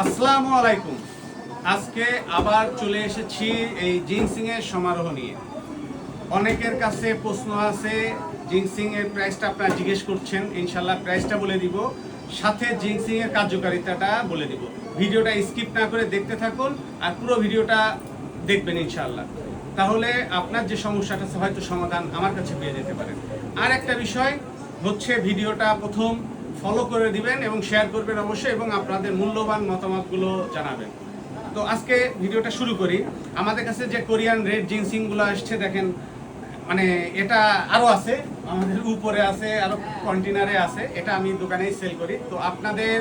আসসালামু আলাইকুম। আজকে আবার চলে এসেছি এই জিনসিং এর সমারোহ নিয়ে। অনেকের কাছে প্রশ্ন আছে, জিনসিং এর প্রাইসটা আপনারা জিজ্ঞেস করছেন। ইনশাল্লাহ প্রাইসটা বলে দিব, সাথে জিনসিং এর কার্যকারিতাটা বলে দিব। ভিডিওটা স্কিপ না করে দেখতে থাকুন আর পুরো ভিডিওটা দেখবেন ইনশাল্লাহ। তাহলে আপনার যে সমস্যাটা আছে হয়তো সমাধান আমার কাছে পেয়ে যেতে পারেন। আর একটা বিষয় হচ্ছে, ভিডিওটা প্রথম ফলো করে দিবেন এবং শেয়ার করবেন অবশ্যই, এবং আপনাদের মূল্যবান মতামতগুলো জানাবেন। তো আজকে ভিডিওটা শুরু করি। আমাদের কাছে যে কোরিয়ান রেড জিনসিংগুলো আসছে দেখেন, মানে এটা আরও আছে, আমাদের উপরে আছে, আরও কন্টেনারে আছে। এটা আমি দোকানেই সেল করি। তো আপনাদের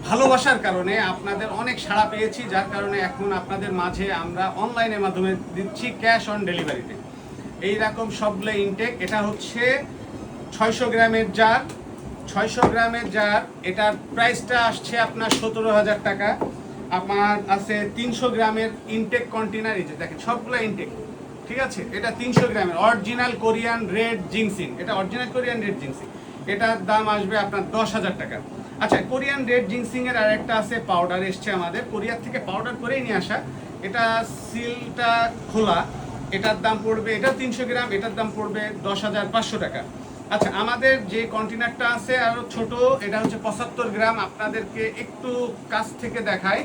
ভালোবাসার কারণে, আপনাদের অনেক সাড়া পেয়েছি, যার কারণে এখন আপনাদের মাঝে আমরা অনলাইনের মাধ্যমে দিচ্ছি ক্যাশ অন ডেলিভারিতে এইরকম সবগুলো ইনটেক। এটা হচ্ছে 600 গ্রামের জার, 600 গ্রামের জার। এটার প্রাইসটা আসছে আপনার 17,000 টাকা। আমার আছে 300 গ্রামের ইনটেক কন্টেনার, এই যে দেখেন সবগুলো ইনটেক, ঠিক আছে। এটা 300 গ্রামের অরিজিনাল কোরিয়ান রেড জিনসিং, এটা অরিজিনাল কোরিয়ান রেড জিনসিং। এটার দাম আসবে আপনার 10,000 টাকা। আচ্ছা, কোরিয়ান রেড জিনসিং এর আর একটা আছে পাউডার, এসছে আমাদের কোরিয়ার থেকে, পাউডার করেই নিয়ে আসা। এটা সিলটা খোলা, এটার দাম পড়বে, এটা 300 গ্রাম, এটার দাম পড়বে 10,500 টাকা। আচ্ছা, আমাদের যে কন্টেনারটা আছে আরো ছোট, এটা হচ্ছে 75 গ্রাম। আপনাদেরকে একটু কাছ থেকে দেখাই,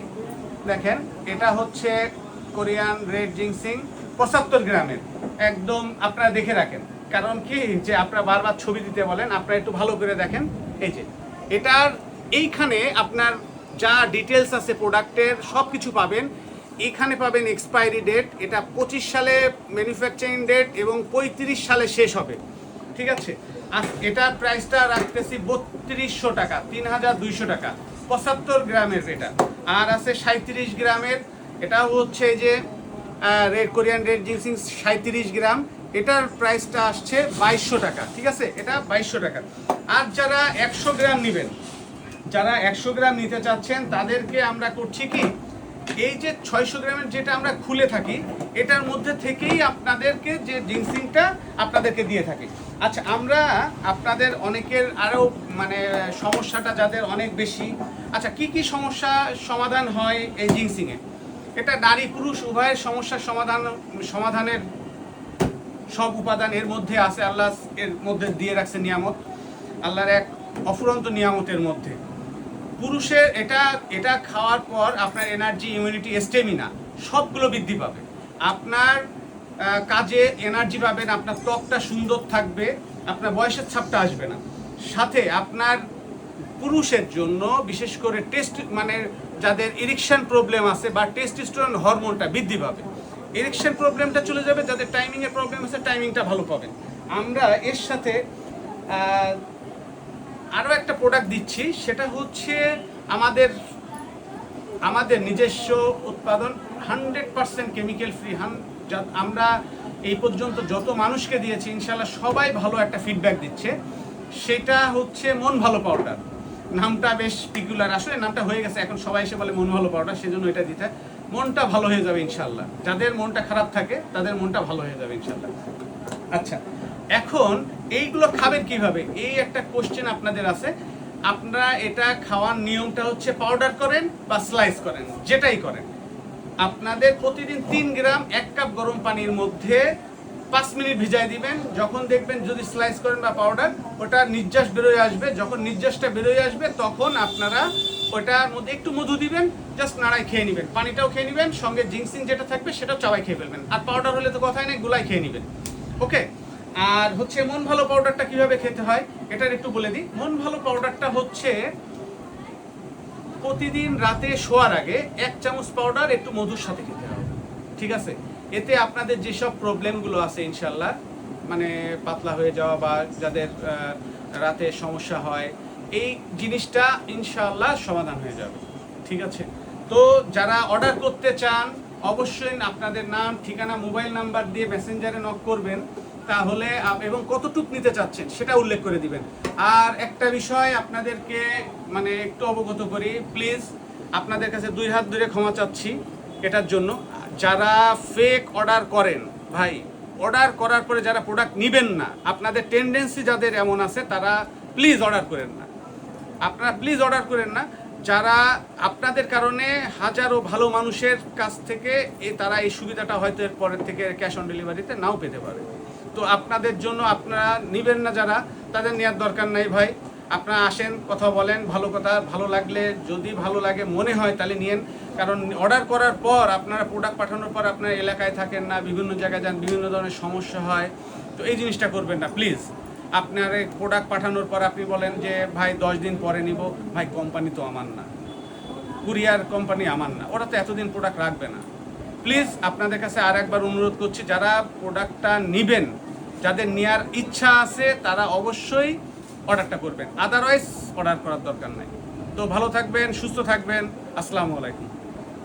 দেখেন এটা হচ্ছে কোরিয়ান রেড জিনসিং 75 গ্রামের। একদম আপনারা দেখে রাখেন, কারণ কি যে আপনারা বারবার ছবি দিতে বলেন, আপনারা একটু ভালো করে দেখেন। এই যে এটার এইখানে আপনার যা ডিটেলস আছে প্রোডাক্টের সব কিছু পাবেন। এখানে পাবেন এক্সপায়ারি ডেট, এটা 25 সালে ম্যানুফ্যাকচারিং ডেট এবং 35 সালে শেষ হবে, ঠিক আছে। আর এটার প্রাইসটা রাখতেছি 3200 টাকা, 3200 টাকা 75 গ্রামের এটা। আর আছে 37 গ্রামের, এটাও হচ্ছে যে রেড কোরিয়ান রেড জিনসিং 37 গ্রাম। এটার প্রাইসটা আসছে 2200 টাকা, ঠিক আছে, এটা 2200 টাকা। আর যারা 100 গ্রাম নেবেন, যারা 100 গ্রাম নিতে চাচ্ছেন, তাদেরকে আমরা করছি কি, এই যে 600 গ্রামের যেটা আমরা খুলে থাকি, এটার মধ্যে থেকেই আপনাদেরকে যে জিনসিংটা আপনাদেরকে দিয়ে থাকি। আচ্ছা, আমরা আপনাদের অনেকের আরও মানে সমস্যাটা যাদের অনেক বেশি, আচ্ছা কি কি সমস্যা সমাধান হয় এই জিনসিংয়ে? এটা নারী পুরুষ উভয়ের সমস্যার সমাধানের সব উপাদান এর মধ্যে আছে। আল্লাহ এর মধ্যে দিয়ে রাখছে নিয়ামত, আল্লাহর এক অফুরন্ত নিয়ামতের মধ্যে। পুরুষের এটা খাওয়ার পর আপনার এনার্জি, ইমিউনিটি, স্টেমিনা সবগুলো বৃদ্ধি পাবে। আপনার কাজে এনার্জি পাবেন, আপনার ত্বকটা সুন্দর থাকবে, আপনার বয়সের ছাপটা আসবে না। সাথে আপনার পুরুষের জন্য বিশেষ করে মানে যাদের ইরেকশন প্রবলেম আছে বা টেস্টোস্টেরন হরমোনটা বৃদ্ধি পাবে, ইরেকশন প্রবলেমটা চলে যাবে। যাদের টাইমিংয়ের প্রবলেম আছে, টাইমিংটা ভালো পাবেন। আমরা এর সাথে আরও একটা প্রোডাক্ট দিচ্ছি, সেটা হচ্ছে আমাদের নিজস্ব উৎপাদন, 100% কেমিক্যাল ফ্রি। আমরা এই পর্যন্ত যত মানুষকে দিয়েছি, ইনশাল্লাহ সবাই ভালো একটা ফিডব্যাক দিচ্ছে। সেটা হচ্ছে মন ভালো পাউডার। নামটা বেশ পিকুলার, আসলে নামটা হয়ে গেছে, এখন সবাই এসে বলে মন ভালো পাউডার, সেজন্য এটা দিতে। মনটা ভালো হয়ে যাবে ইনশাল্লাহ, যাদের মনটা খারাপ থাকে তাদের মনটা ভালো হয়ে যাবে ইনশাল্লাহ। আচ্ছা, এখন এইগুলো খাবেন কিভাবে, এই একটা কোশ্চেন আপনাদের আছে। আপনারা এটা খাওয়ার নিয়মটা হচ্ছে পাউডার করেন বা স্লাইস করেন, যেটাই করেন, আপনাদের প্রতিদিন 3 গ্রাম 1 কাপ গরম পানির মধ্যে 5 মিনিট ভিজাই দিবেন। যখন দেখবেন যদি স্লাইস করেন বা পাউডার, ওটা নির্যাস বেরোয় আসবে। যখন নির্যাসটা বেরোয় আসবে, তখন আপনারা ওটার মধ্যে একটু মধু দিবেন, জাস্ট নাড়াই খেয়ে নেবেন। পানিটাও খেয়ে নেবেন, সঙ্গে জিনসিং যেটা থাকবে সেটাও চাবাই খেয়ে ফেলবেন। আর পাউডার হলে তো কথাই নেই, গুলাই খেয়ে নেবেন, ওকে। আর হচ্ছে মন ভালো পাউডারটা কিভাবে খেতে হয় এটার একটু বলে দিই। মন ভালো পাউডারটা হচ্ছে প্রতিদিন রাতে শোয়ার আগে 1 চামচ পাউডার একটু মধুর সাথে খেতে হবে, ঠিক আছে। এতে আপনাদের যেসব প্রবলেমগুলো আছে ইনশাল্লাহ, মানে পাতলা হয়ে যাওয়া বা যাদের রাতে সমস্যা হয়, এই জিনিসটা ইনশাল্লাহ সমাধান হয়ে যাবে, ঠিক আছে। তো যারা অর্ডার করতে চান, অবশ্যই আপনাদের নাম, ঠিকানা, মোবাইল নাম্বার দিয়ে মেসেঞ্জারে নক করবেন, তাহলে এবং কতটুক নিতে চাচ্ছেন সেটা উল্লেখ করে দিবেন। আর একটা বিষয় আপনাদেরকে মানে একটু অবগত করি, প্লিজ আপনাদের কাছে 2 হাত ধরে ক্ষমা চাচ্ছি এটার জন্য। যারা ফেক অর্ডার করেন, ভাই অর্ডার করার পরে যারা প্রোডাক্ট নেবেন না, আপনাদের টেন্ডেন্সি যাদের এমন আছে, তারা প্লিজ অর্ডার করেন না। আপনারা প্লিজ অর্ডার করেন না। যারা আপনাদের কারণে হাজারো ভালো মানুষের কাছ থেকে তারা এই সুবিধাটা হয়তো এর পরের থেকে ক্যাশ অন ডেলিভারিতে নাও পেতে পারে। তো আপনাদের জন্য আপনারা নেবেন না যারা, তাদের নেওয়ার দরকার নাই ভাই। আপনারা আসেন, কথা বলেন, ভালো কথা, ভালো লাগলে, যদি ভালো লাগে মনে হয় তাহলে নিয়েন। কারণ অর্ডার করার পর আপনারা প্রোডাক্ট পাঠানোর পর আপনার এলাকায় থাকেন না, বিভিন্ন জায়গায় যান, বিভিন্ন ধরনের সমস্যা হয়। তো এই জিনিসটা করবেন না প্লিজ। আপনার প্রোডাক্ট পাঠানোর পর আপনি বলেন যে ভাই 10 দিন পরে নিব, ভাই কোম্পানি তো আমার না, কুরিয়ার কোম্পানি আমার না, ওরা তো এতদিন প্রোডাক্ট রাখবে না। প্লিজ আপনাদের কাছে আর একবার অনুরোধ করছি, যারা প্রোডাক্টটা নেবেন, যাদের নেওয়ার ইচ্ছা আছে তারা অবশ্যই অর্ডারটা করবেন, আদারওয়াইজ অর্ডার করার দরকার নাই। তো ভালো থাকবেন, সুস্থ থাকবেন, আসসালামু আলাইকুম।